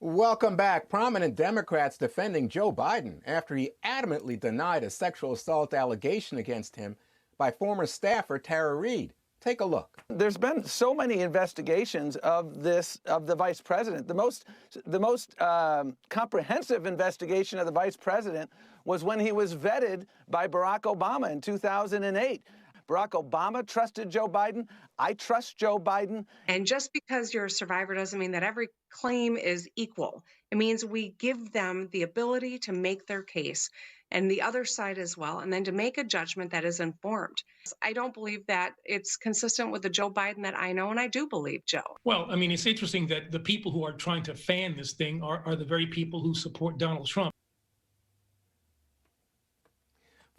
Welcome back. Prominent Democrats defending Joe Biden after he adamantly denied a sexual assault allegation against him by former staffer Tara Reade. Take a look. There's been so many investigations of the vice president. The most comprehensive investigation of the vice president was when he was vetted by Barack Obama in 2008. Barack Obama trusted Joe Biden. I trust Joe Biden. And just because you're a survivor doesn't mean that every claim is equal. It means we give them the ability to make their case and the other side as well, and then to make a judgment that is informed. I don't believe that it's consistent with the Joe Biden that I know, and I do believe Joe. Well, I mean, it's interesting that the people who are trying to fan this thing are the very people who support Donald Trump.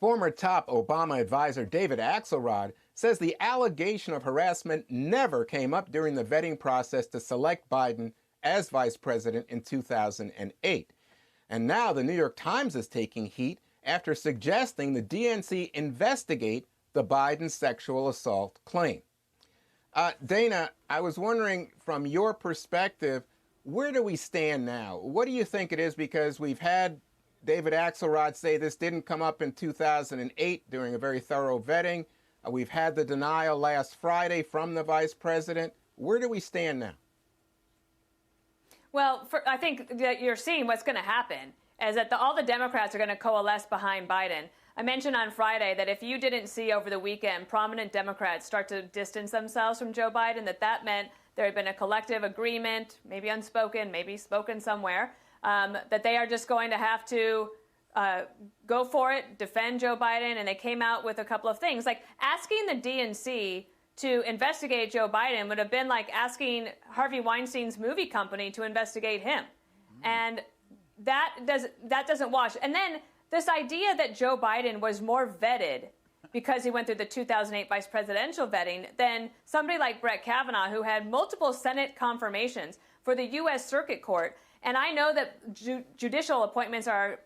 Former top Obama advisor David Axelrod says the allegation of harassment never came up during the vetting process to select Biden as vice president in 2008. And now the New York Times is taking heat after suggesting the DNC investigate the Biden sexual assault claim. Dana, I was wondering from your perspective, where do we stand now? What do you think it is? Because we've had David Axelrod say this didn't come up in 2008 during a very thorough vetting. We've had the denial last Friday from the vice president. Where do we stand now? Well, I think that you're seeing what's going to happen is that all the Democrats are going to coalesce behind Biden. I mentioned on Friday that if you didn't see over the weekend prominent Democrats start to distance themselves from Joe Biden, that meant there had been a collective agreement, maybe unspoken, maybe spoken somewhere, that they are just going to have to go for it, defend Joe Biden. And they came out with a couple of things, like asking the DNC to investigate Joe Biden would have been like asking Harvey Weinstein's movie company to investigate him. And that doesn't wash. And then this idea that Joe Biden was more vetted because he went through the 2008 vice presidential vetting than somebody like Brett Kavanaugh, who had multiple Senate confirmations for the U.S. Circuit Court. And I know that judicial appointments are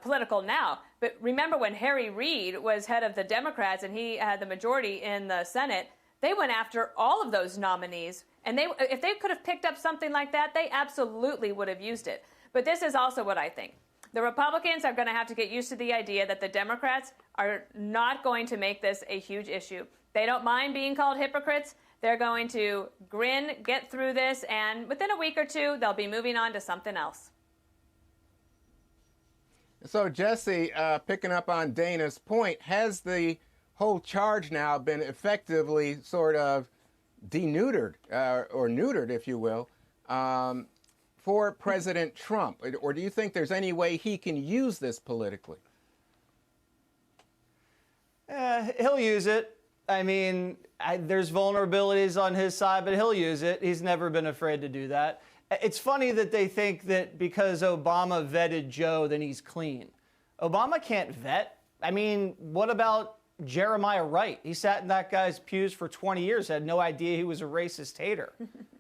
political now, but remember when Harry Reid was head of the Democrats and he had the majority in the Senate, they went after all of those nominees. And if they could have picked up something like that, they absolutely would have used it. But this is also what I think. The Republicans are going to have to get used to the idea that the Democrats are not going to make this a huge issue. They don't mind being called hypocrites. They're going to grin, get through this, and within a week or two, they'll be moving on to something else. So, Jesse, picking up on Dana's point, has the whole charge now been effectively sort of denuded, or neutered, if you will, for President Trump? Or do you think there's any way he can use this politically? He'll use it. I mean, there's vulnerabilities on his side, but he'll use it. He's never been afraid to do that. It's funny that they think that because Obama vetted Joe, then he's clean. Obama can't vet. I mean, what about Jeremiah Wright? He sat in that guy's pews for 20 years, had no idea he was a racist hater.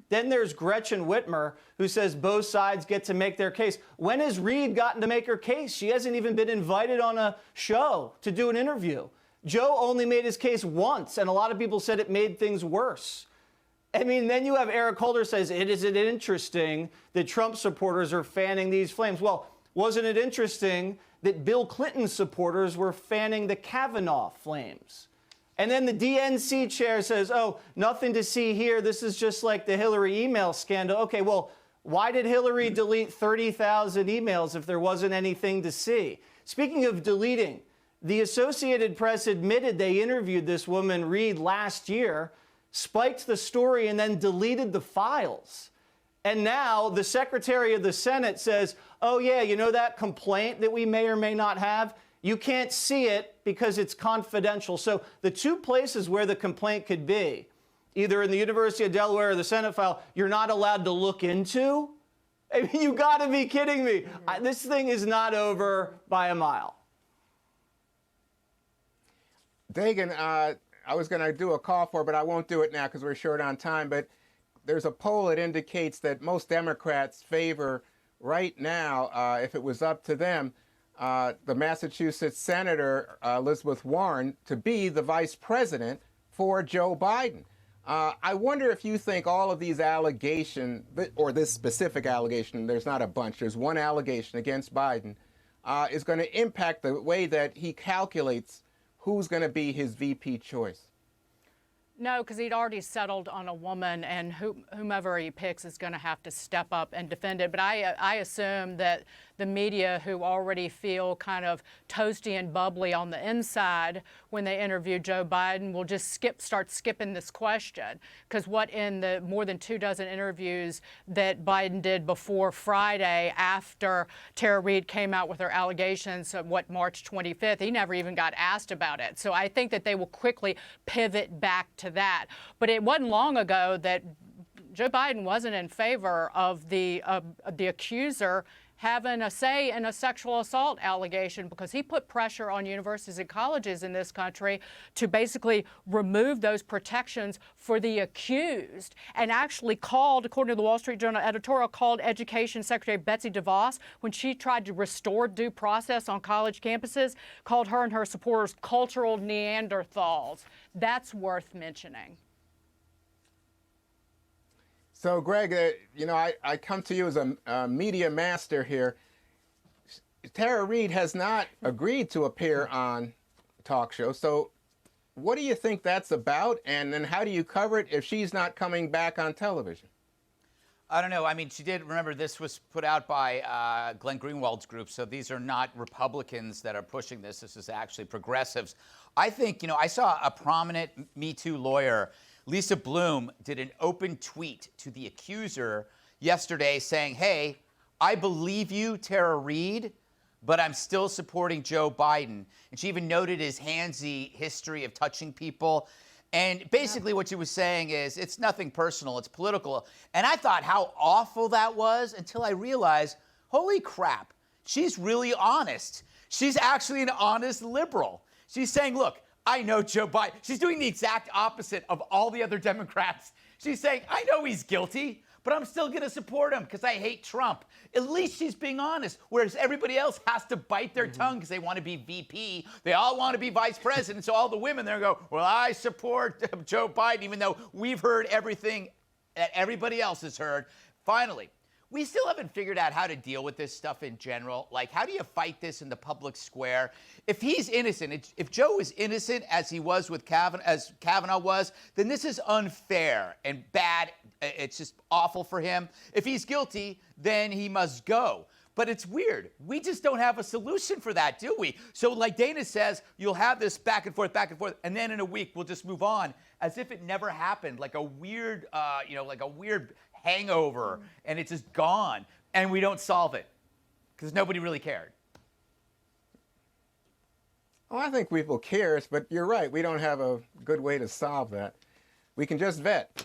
Then there's Gretchen Whitmer, who says both sides get to make their case. When has Reade gotten to make her case? She hasn't even been invited on a show to do an interview. Joe only made his case once, and a lot of people said it made things worse. I mean, then you have Eric Holder says, isn't it interesting that Trump supporters are fanning these flames? Well, wasn't it interesting that Bill Clinton supporters were fanning the Kavanaugh flames? And then the DNC chair says, oh, nothing to see here. This is just like the Hillary email scandal. Okay, well, why did Hillary delete 30,000 emails if there wasn't anything to see? Speaking of deleting, the Associated Press admitted they interviewed this woman, Reade, last year, spiked the story, and then deleted the files. And now the Secretary of the Senate says, oh, yeah, you know that complaint that we may or may not have? You can't see it because it's confidential. So the two places where the complaint could be, either in the University of Delaware or the Senate file, you're not allowed to look into? I mean, you got to be kidding me. This thing is not over by a mile. Dagan, I was going to do a call for, but I won't do it now because we're short on time. But there's a poll that indicates that most Democrats favor right now, if it was up to them, the Massachusetts Senator Elizabeth Warren to be the vice president for Joe Biden. I wonder if you think all of these allegations, or this specific allegation, there's not a bunch, there's one allegation against Biden, is going to impact the way that he calculates who's going to be his VP choice. No, because he'd already settled on a woman, and whomever he picks is going to have to step up and defend it. But I assume that the media, who already feel kind of toasty and bubbly on the inside when they interview Joe Biden, will just start skipping this question. Because what in the more than 24 interviews that Biden did before Friday, after Tara Reade came out with her allegations of March 25th, he never even got asked about it. So I think that they will quickly pivot back to that. But it wasn't long ago that Joe Biden wasn't in favor of the accuser having a say in a sexual assault allegation, because he put pressure on universities and colleges in this country to basically remove those protections for the accused, and actually called, according to the Wall Street Journal editorial, called Education Secretary Betsy DeVos, when she tried to restore due process on college campuses, called her and her supporters cultural Neanderthals. That's worth mentioning. So, Greg, I come to you as a media master here. Tara Reade has not agreed to appear on talk shows. So what do you think that's about? And then how do you cover it if she's not coming back on television? I don't know. I mean, she did. Remember, this was put out by Glenn Greenwald's group. So these are not Republicans that are pushing this. This is actually progressives. I think, I saw a prominent Me Too lawyer, Lisa Bloom, did an open tweet to the accuser yesterday saying, hey, I believe you, Tara Reade, but I'm still supporting Joe Biden. And she even noted his handsy history of touching people. And basically what she was saying is it's nothing personal, it's political. And I thought how awful that was until I realized, holy crap, she's really honest. She's actually an honest liberal. She's saying, look, I know Joe Biden. She's doing the exact opposite of all the other Democrats. She's saying, I know he's guilty, but I'm still going to support him because I hate Trump. At least she's being honest, whereas everybody else has to bite their tongue because they want to be VP. They all want to be vice president. So all the women there go, well, I support Joe Biden, even though we've heard everything that everybody else has heard. Finally, we still haven't figured out how to deal with this stuff in general. Like, how do you fight this in the public square? If he's innocent, if Joe is innocent as he was with as Kavanaugh was, then this is unfair and bad. It's just awful for him. If he's guilty, then he must go. But it's weird. We just don't have a solution for that, do we? So like Dana says, you'll have this back and forth, and then in a week we'll just move on as if it never happened, like a weird, hangover, and it's just gone, and we don't solve it because nobody really cared. Oh, I think people cares, but you're right. We don't have a good way to solve that. We can just vet.